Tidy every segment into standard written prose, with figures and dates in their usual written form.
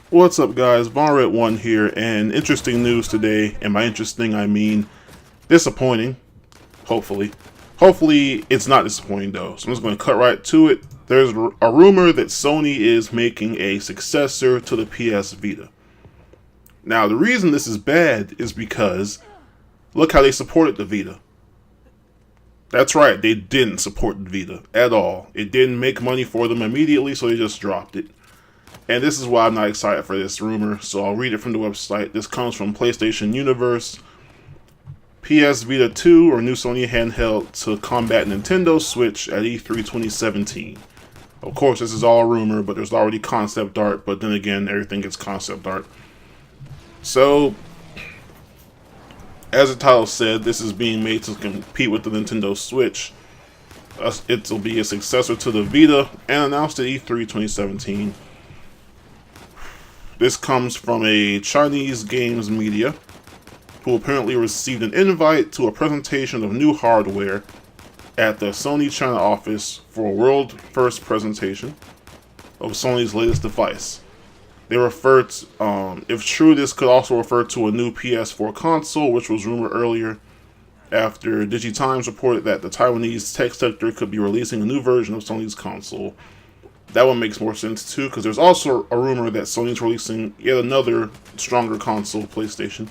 What's up, guys? Barret1 here, and interesting news today. And by interesting, I mean disappointing. Hopefully. Hopefully, it's not disappointing, though. So I'm just going to cut right to it. There's a rumor that Sony is making a successor to the PS Vita. Now, the reason this is bad is because look how they supported the Vita. That's right, they didn't support the Vita at all. It didn't make money for them immediately, so they just dropped it. And this is why I'm not excited for this rumor, so I'll read it from the website. This comes from PlayStation Universe. PS Vita 2 or new Sony handheld to combat Nintendo Switch at E3 2017. Of course, this is all a rumor, but there's already concept art, but then again, everything gets concept art. So, as the title said, this is being made to compete with the Nintendo Switch. It will be a successor to the Vita and announced at E3 2017. This comes from a Chinese games media who apparently received an invite to a presentation of new hardware at the Sony China office for a world-first presentation of Sony's latest device. They referred to, if true, this could also refer to a new PS4 console, which was rumored earlier after DigiTimes reported that the Taiwanese tech sector could be releasing a new version of Sony's console. That one makes more sense too, because there's also a rumor that Sony's releasing yet another stronger console, PlayStation.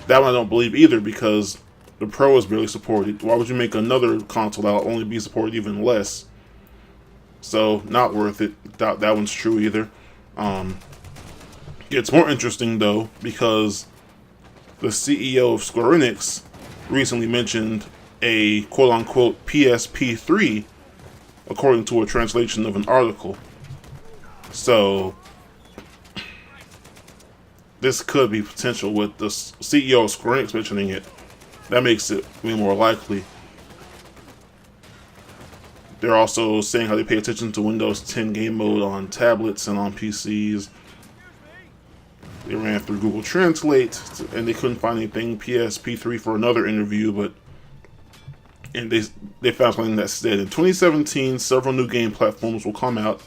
That one I don't believe either, because the Pro is barely supported. Why would you make another console that'll only be supported even less? So, not worth it. Doubt that one's true either. It's more interesting though, because the CEO of Square Enix recently mentioned a quote-unquote PSP3, according to a translation of an article. So, this could be potential with the CEO of Square Enix mentioning it. That makes it way more likely. They're also saying how they pay attention to Windows 10 game mode on tablets and on PCs. They ran through Google Translate, and they couldn't find anything PSP3 for another interview, and they found something that said in 2017 several new game platforms will come out.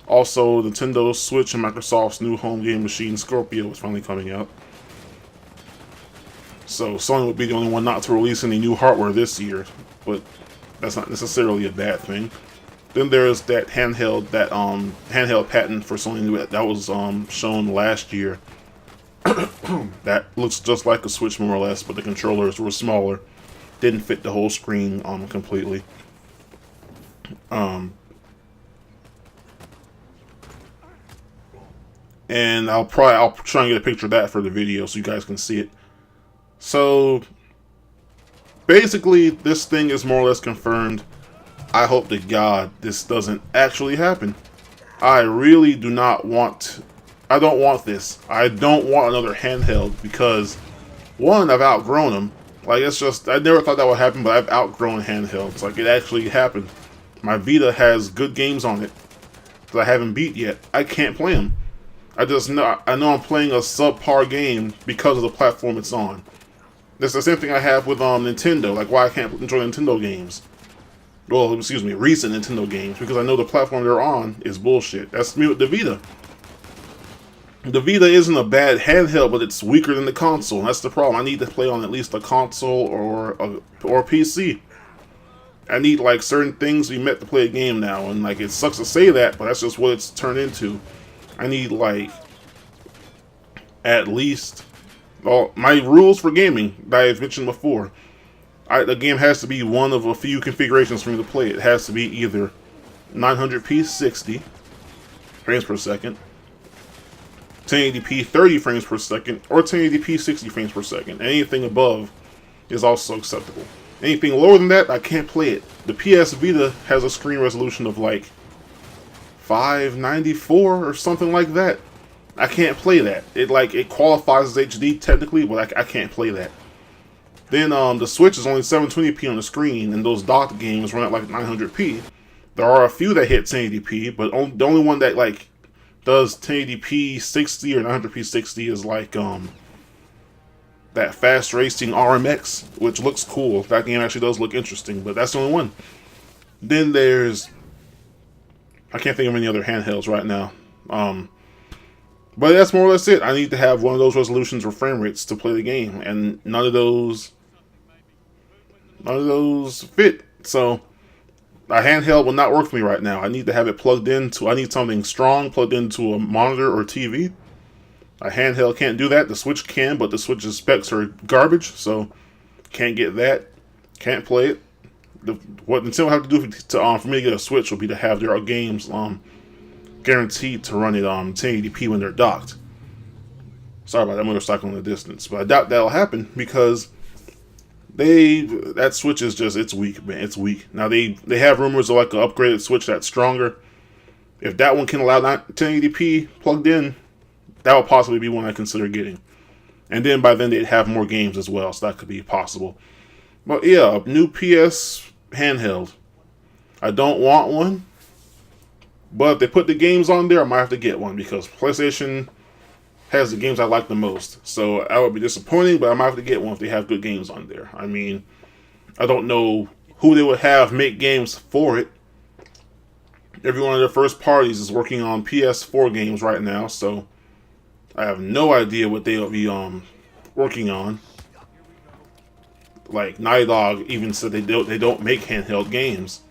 Also, Nintendo Switch and Microsoft's new home game machine Scorpio is finally coming out. So Sony would be the only one not to release any new hardware this year, but that's not necessarily a bad thing. Then there's that handheld patent for Sony that was shown last year. That looks just like a Switch more or less, but the controllers were smaller. Didn't fit the whole screen completely. And I'll try and get a picture of that for the video so you guys can see it. So basically, this thing is more or less confirmed. I hope to God this doesn't actually happen. I really do not want. I don't want this. I don't want another handheld because, one, I've outgrown them. Like, it's just, I never thought that would happen, but I've outgrown handhelds. Like, it actually happened. My Vita has good games on it that I haven't beat yet. I can't play them. I know I'm playing a subpar game because of the platform it's on. That's the same thing I have with Nintendo. Like, why I can't enjoy Nintendo games. Well, excuse me, recent Nintendo games, because I know the platform they're on is bullshit. That's me with the Vita. The Vita isn't a bad handheld, but it's weaker than the console. That's the problem. I need to play on at least a console or a PC. I need, like, certain things to be met to play a game now, and, like, it sucks to say that, but that's just what it's turned into. I need, like, at least, well, my rules for gaming that I've mentioned before. The game has to be one of a few configurations for me to play. It has to be either 900p 60 frames per second, 1080p 30 frames per second, or 1080p 60 frames per second. Anything above is also acceptable. Anything lower than that, I can't play it. The PS Vita has a screen resolution of like 594 or something like that. I can't play that. It qualifies as HD technically, but I can't play that. Then the Switch is only 720p on the screen, and those docked games run at like 900p. There are a few that hit 1080p, but the only one that like does 1080p 60 or 900p 60 is like that Fast Racing RMX, which looks cool. That game actually does look interesting, but that's the only one. Then there's, I can't think of any other handhelds right now. But that's more or less it. I need to have one of those resolutions or frame rates to play the game, and none of those fit. So a handheld will not work for me right now. I need to have it plugged into. I need something strong plugged into a monitor or TV. A handheld can't do that. The Switch can, but the Switch's specs are garbage, so can't get that. Can't play it. What Nintendo have to do for me to get a Switch will be to have their games guaranteed to run it 1080p when they're docked. Sorry about that motorcycle in the distance, but I doubt that'll happen because that Switch is just, it's weak, man. It's weak. Now they have rumors of like an upgraded Switch that's stronger. If that one can allow 1080p plugged in, that would possibly be one I consider getting. And then by then they'd have more games as well, so that could be possible. But yeah, a new PS handheld. I don't want one, but if they put the games on there, I might have to get one because PlayStation has the games I like the most. So I would be disappointed, but I might have to get one if they have good games on there. I mean, I don't know who they would have make games for it. Every one of their first parties is working on PS4 games right now, so I have no idea what they'll be working on. Like Naughty Dog even said they don't make handheld games,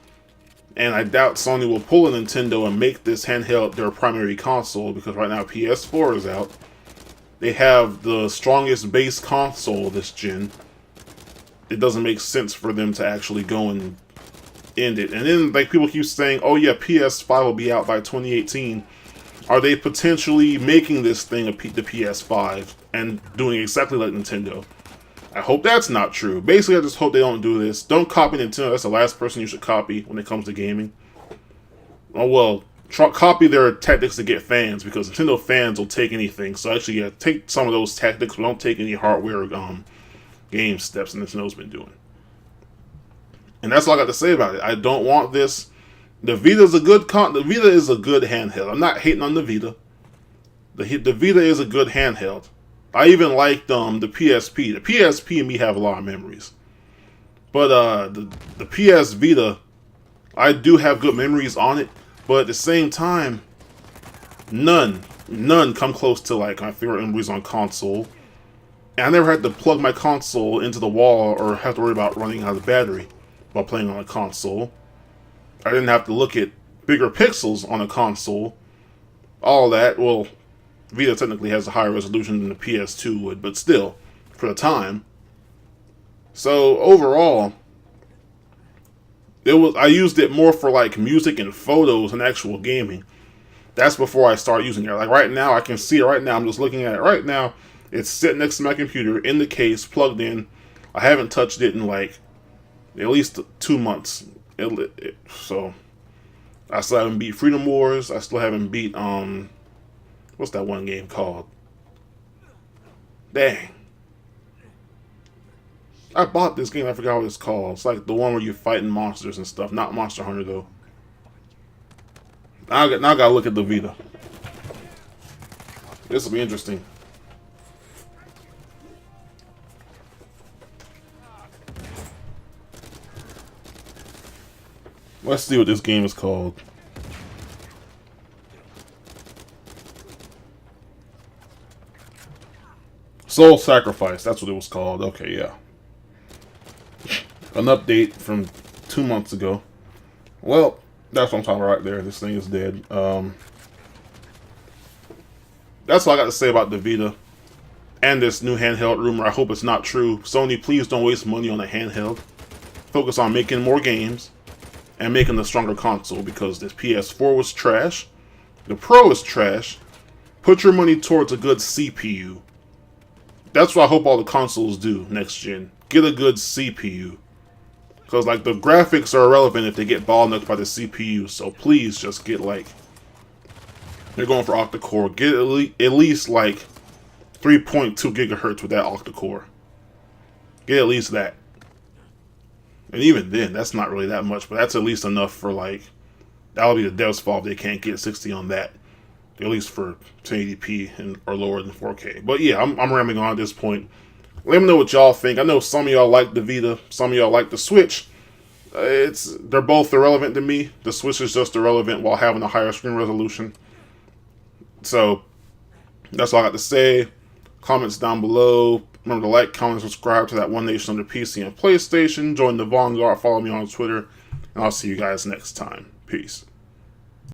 and I doubt Sony will pull a Nintendo and make this handheld their primary console because right now PS4 is out. They have the strongest base console this gen. It doesn't make sense for them to actually go and end it. And then like people keep saying, "Oh yeah, PS5 will be out by 2018." Are they potentially making this thing the PS5 and doing exactly like Nintendo? I hope that's not true. Basically, I just hope they don't do this. Don't copy Nintendo. That's the last person you should copy when it comes to gaming. Oh, well, copy their tactics to get fans, because Nintendo fans will take anything. So actually, yeah, take some of those tactics, but don't take any hardware game steps that Nintendo's been doing. And that's all I got to say about it. I don't want this. The Vita is a good handheld. I'm not hating on the Vita. The Vita is a good handheld. I even liked the PSP. The PSP and me have a lot of memories. But the PS Vita, I do have good memories on it. But at the same time, none come close to like my favorite memories on console. And I never had to plug my console into the wall or have to worry about running out of battery while playing on a console. I didn't have to look at bigger pixels on a console. All that, well, Vita technically has a higher resolution than the PS2 would, but still, for the time. So overall, I used it more for like music and photos and actual gaming. That's before I start using it. Like right now, I can see it right now. I'm just looking at it right now. It's sitting next to my computer in the case, plugged in. I haven't touched it in like at least 2 months. So I still haven't beat Freedom Wars. I still haven't beat what's that one game called? Dang. I bought this game, I forgot what it's called. It's like the one where you're fighting monsters and stuff. Not Monster Hunter though. Now I gotta look at the Vita. This will be interesting. Let's see what this game is called. Soul Sacrifice, that's what it was called. Okay, yeah. An update from 2 months ago. Well, that's what I'm talking about right there. This thing is dead. That's all I got to say about the Vita and this new handheld rumor. I hope it's not true. Sony, please don't waste money on a handheld. Focus on making more games and making a stronger console, because this PS4 was trash. The Pro is trash. Put your money towards a good CPU. That's what I hope all the consoles do next gen. Get a good CPU. Because like the graphics are irrelevant if they get ball knocked by the CPU. So please just get like, they're going for octa-core. Get at least like 3.2 gigahertz with that octa-core. Get at least that. And even then, that's not really that much, but that's at least enough for like, that'll be the devs' fault if they can't get 60 on that. At least for 1080p or lower than 4K. But yeah, I'm rambling on at this point. Let me know what y'all think. I know some of y'all like the Vita, some of y'all like the Switch. They're both irrelevant to me. The Switch is just irrelevant while having a higher screen resolution. So That's all I got to say. Comments down below. Remember to like, comment, subscribe to that One Nation Under PC and PlayStation. Join the Vanguard. Follow me on Twitter. And I'll see you guys next time. Peace.